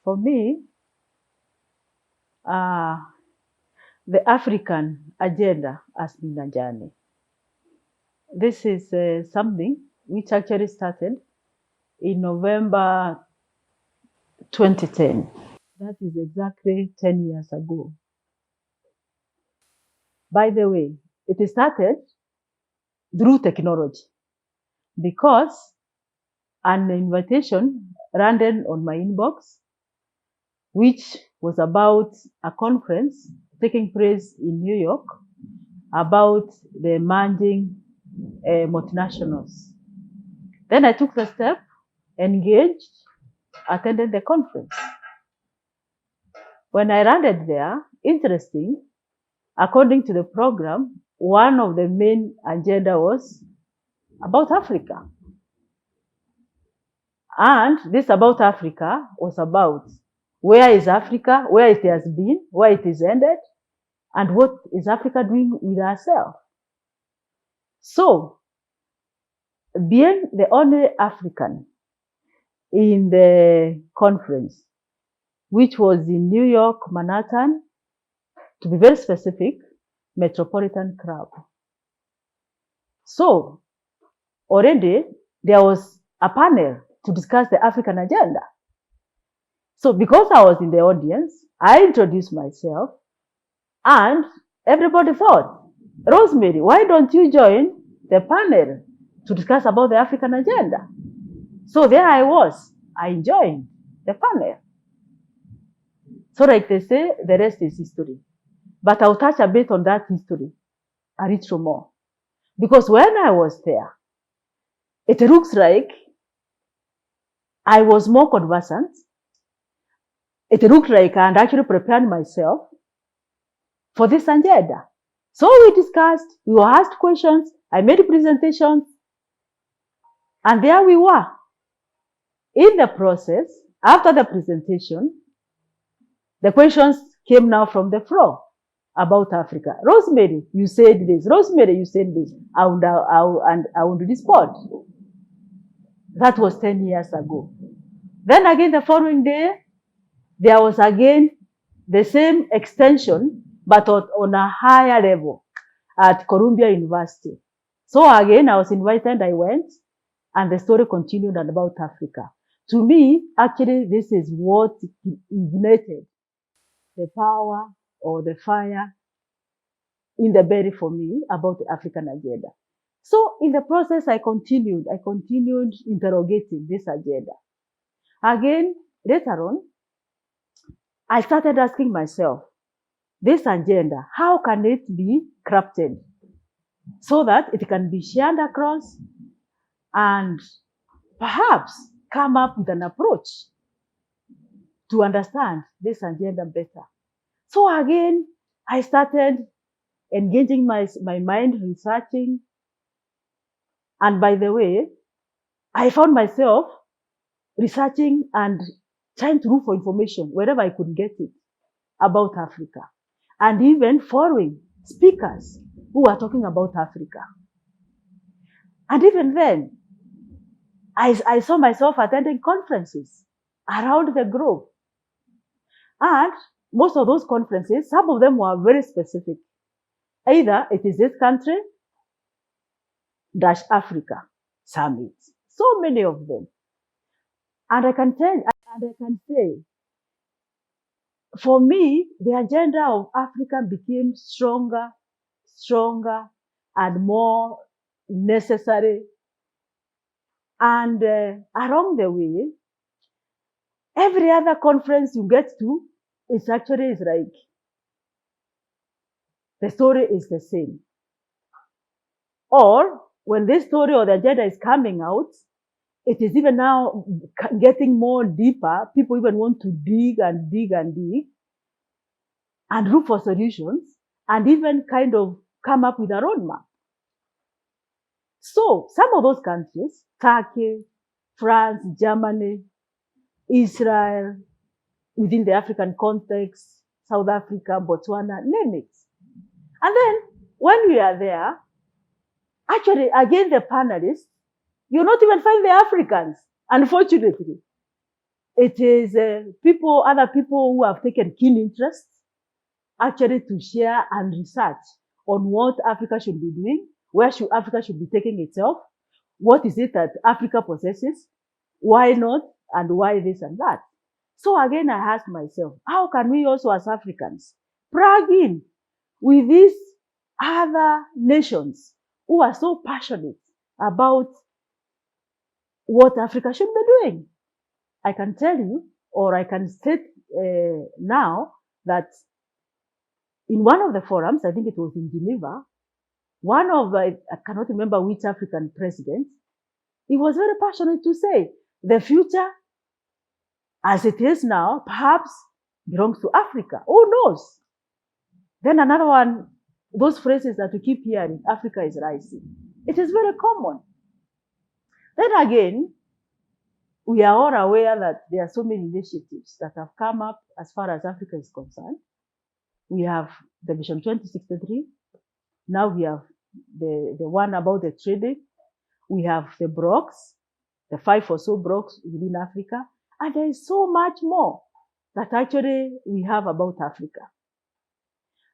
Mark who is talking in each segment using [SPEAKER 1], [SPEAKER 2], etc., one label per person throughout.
[SPEAKER 1] For me, the African agenda has been a journey. This is something which actually started in November 2010. That is exactly 10 years ago. By the way, it started through technology because an invitation landed on my inbox, which was about a conference taking place in New York about the emerging multinationals. Then I took the step, engaged, attended the conference. When I landed there, interesting, according to the program, one of the main agenda was about Africa. And this about Africa was about where is Africa, where it has been, where it is ended, and what is Africa doing with herself. So, being the only African in the conference, which was in New York, Manhattan, to be very specific, Metropolitan Club. So, already there was a panel to discuss the African agenda. So, because I was in the audience, I introduced myself, and everybody thought, Rosemary, why don't you join the panel to discuss about the African agenda? So there I was. I joined the panel. So like they say, the rest is history. But I'll touch a bit on that history, a little more. Because when I was there, it looks like I was more conversant. It looked like I had actually prepared myself for this agenda. So we discussed, we were asked questions, I made presentations, and there we were. In the process, after the presentation, the questions came now from the floor about Africa. Rosemary, you said this. Rosemary, you said this. I would respond. That was 10 years ago. Then again, the following day, there was again the same extension, but on a higher level at Columbia University. So again, I was invited, I went, and the story continued about Africa. To me, actually, this is what ignited the power or the fire in the belly for me about the African agenda. So in the process, I continued interrogating this agenda. Again, later on, I started asking myself, this agenda, how can it be crafted so that it can be shared across and perhaps come up with an approach to understand this agenda better. So again, I started engaging my mind, researching. And by the way, I found myself researching and trying to look for information wherever I could get it about Africa. And even following speakers who are talking about Africa. And even then, I saw myself attending conferences around the globe. And most of those conferences, some of them were very specific. Either it is this country, Africa summit. So many of them. And I can say, for me, the agenda of Africa became stronger, and more necessary. And along the way, every other conference you get to, it's actually is like, the story is the same. Or when this story or the agenda is coming out, it is even now getting more deeper. People even want to dig and look for solutions and even kind of come up with a roadmap. So some of those countries, Turkey, France, Germany, Israel, within the African context, South Africa, Botswana, name it. And then when we are there, actually, again, the panelists, you'll not even find the Africans, unfortunately. It is other people who have taken keen interest actually to share and research on what Africa should be doing, where Africa should be taking itself, what is it that Africa possesses, why not, and why this and that. So again, I ask myself, how can we also as Africans plug in with these other nations who are so passionate about what Africa should be doing? I can tell you, or I can state now that in one of the forums, I think it was in Geneva, I cannot remember which African president, he was very passionate to say the future as it is now perhaps belongs to Africa. Who knows? Then another one, those phrases that we keep hearing, Africa is rising. It is very common. Then again, we are all aware that there are so many initiatives that have come up as far as Africa is concerned. We have the Vision 2063. Now we have the one about the trading. We have the blocks, the 5 or so blocks within Africa. And there is so much more that actually we have about Africa.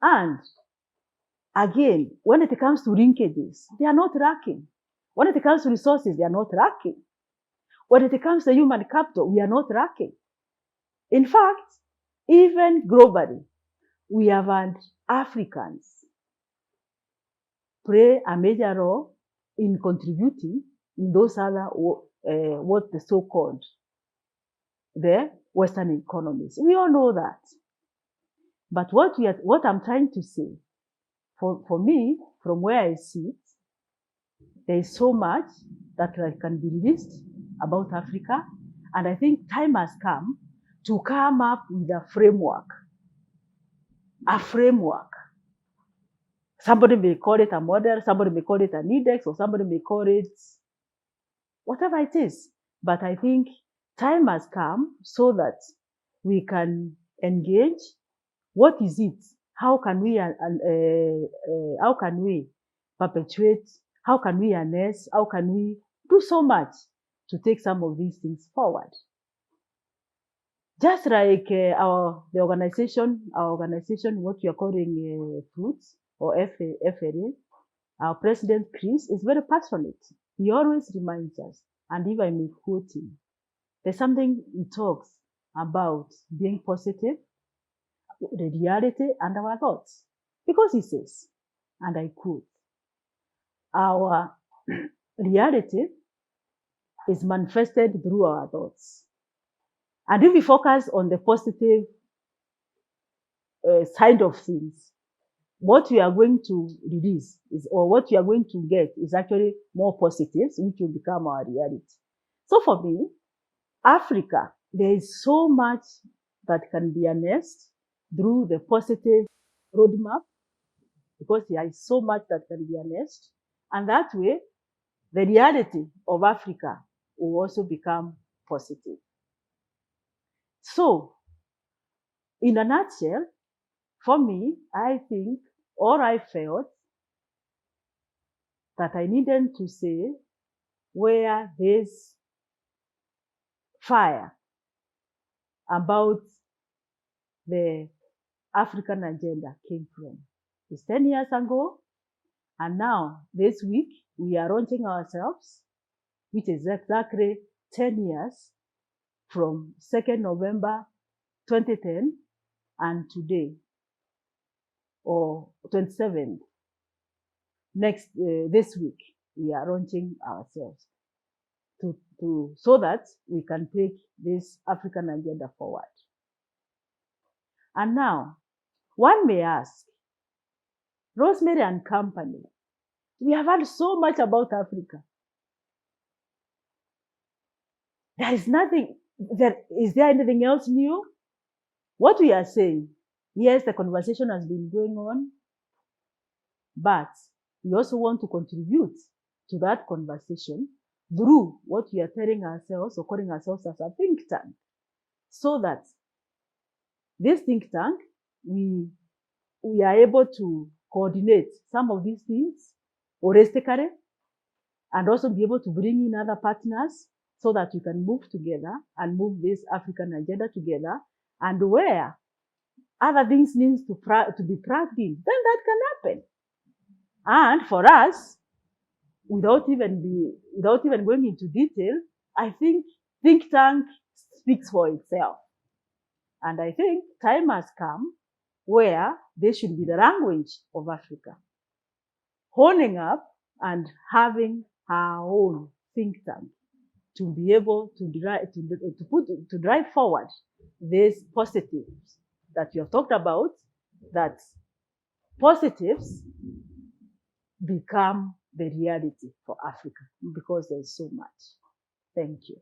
[SPEAKER 1] And again, when it comes to linkages, they are not lacking. When it comes to resources, they are not lacking. When it comes to human capital, we are not lacking. In fact, even globally, we have had Africans play a major role in contributing in those other, what the so-called, the Western economies. We all know that. But what I'm trying to say, for me, from where I sit, there is so much that can be released about Africa. And I think time has come to come up with a framework. A framework. Somebody may call it a model, somebody may call it an index, or somebody may call it whatever it is. But I think time has come so that we can engage. What is it? How can we perpetuate? How can we harness? How can we do so much to take some of these things forward? Just like our organization, what we are calling Fruits or FLA, our president Chris is very passionate. He always reminds us, and if I may quote him, there's something he talks about being positive, the reality, and our thoughts. Because he says, and I quote, our reality is manifested through our thoughts. And if we focus on the positive side of things, what we are going to release or what we are going to get is actually more positives, which will become our reality. So for me, Africa, there is so much that can be harnessed through the positive roadmap, because there is so much that can be harnessed. And that way, the reality of Africa will also become positive. So, in a nutshell, for me, I think, or I felt that I needed to say where this fire about the African agenda came from. It's 10 years ago, and now this week we are launching ourselves, which is exactly 10 years from 2nd November 2010 and today, or 27th. This week, we are launching ourselves so that we can take this African agenda forward. And now, one may ask, Rosemary and company, we have heard so much about Africa. Is there anything else new? What we are saying, yes, the conversation has been going on, but we also want to contribute to that conversation through what we are telling ourselves or calling ourselves as a think tank, so that this think tank, we are able to coordinate some of these things holistically, and also be able to bring in other partners so that we can move together and move this African agenda together, and where other things need to be plugged in, then that can happen. And for us, without even going into detail, I think think tank speaks for itself. And I think time has come where they should be the language of Africa, honing up and having our own think tank to be able to drive forward these positives that you have talked about, that positives become the reality for Africa, because there's so much. Thank you.